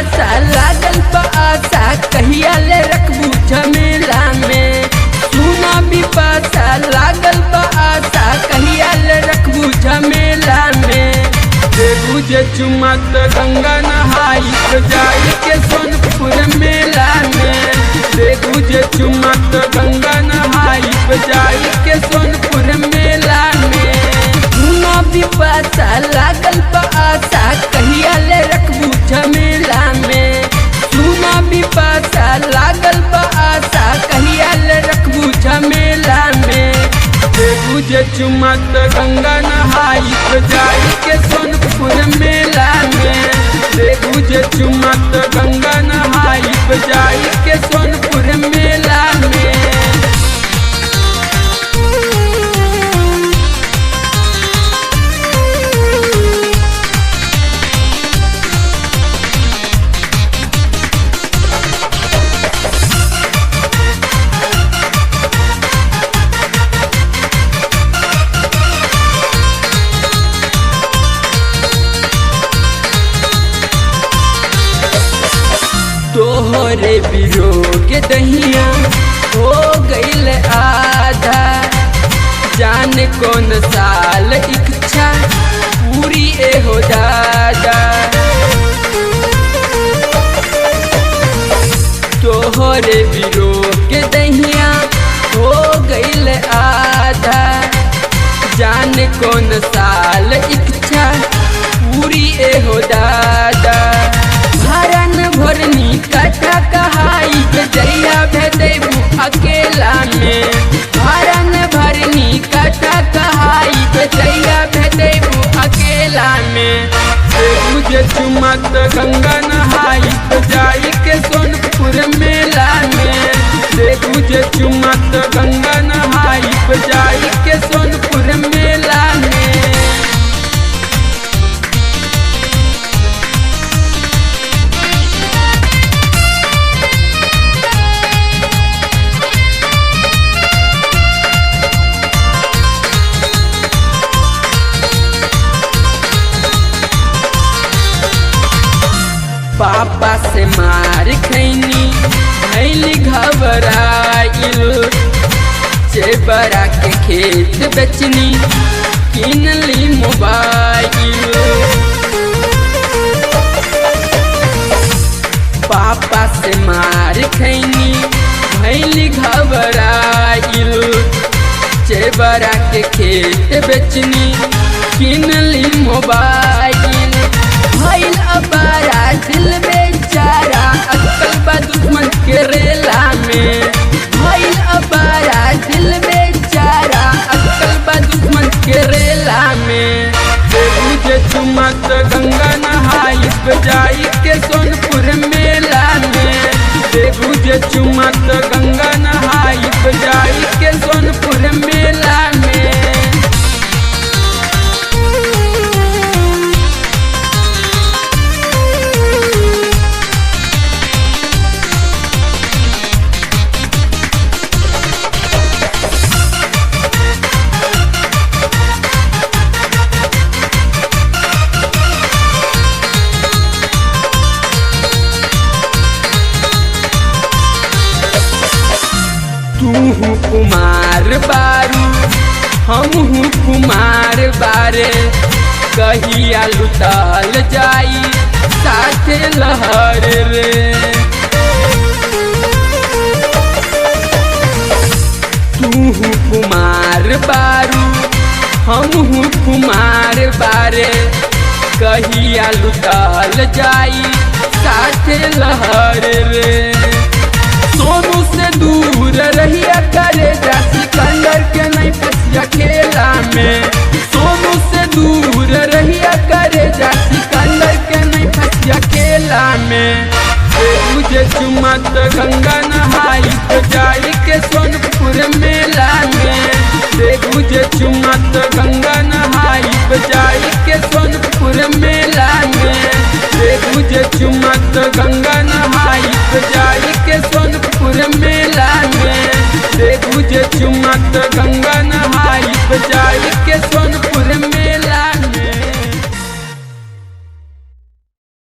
पासा लागल पासा कहिया ले रखबू झमेला में। सुना भी पासा लागल पासा कहिया ले रखबू झमेला में। देबू जे चुमा त गंगा नहाई तो जाई के सोनपुर मेला में। देबू जे चुमा त गंगा नहाई तो जाई के सोनपुर मेला में। सुना भी पासा लागल पासा कहिया ले रखबू झमेला में। सुना भी पासा लागल पासा कहिया ले रखबू झमेला में। देबू जे चुमा त गंगा नहाई तो जाई के सोनपुर मेला में। देबू जे चुमा त गंगा नहाई तो जाई के सोनपुर मेला में। तोहरे बिरोग दहिया हो गईल आधा। जाने कौन साल इच्छा पूरी ए हो दादा। तोहरे बिरोग दहिया हो गईल आधा। जाने कौन साल इच्छा पूरी ए हो दादा। भरन भरनी कथा कहाई के जैया भेदेबू अकेला में। भरन भरनी कथा कहाई के जैया भेदेबू अकेला में। देबू जे चुमा त गंगा नहाई तो जाई के सोनपुर मेला में। देबू जे चुमा त गंगा नहाई तो जाई के सोनपुर मेला में। पापा से मार खैनी भैली घबराइल। चेबरा के खेत बेचनी किनली मोबाइल। पापा से मार खैनी भैली घबराइल। चेबरा के खेत बेचनी किनली मोबाइल। भइल अबारा दिल बेचारा अक्कल बा दुश्मन के रेला में। भइल अबारा दिल बेचारा अक्कल बा दुश्मन के रेला में। देबू जे चुमा त गंगा नहाई तो जाई के सोनपुर मेला में। देबू जे चुमा त गंगा नहाई तो जाई के सोनपुर मेला में। तू कुमार बारू हम कुमार बारे। कहिया लुटाल जाई साथे लहर रे। तू कुमार बारू हम कुमार बारे। कहिया लुटाल जाई साथे लहर रे।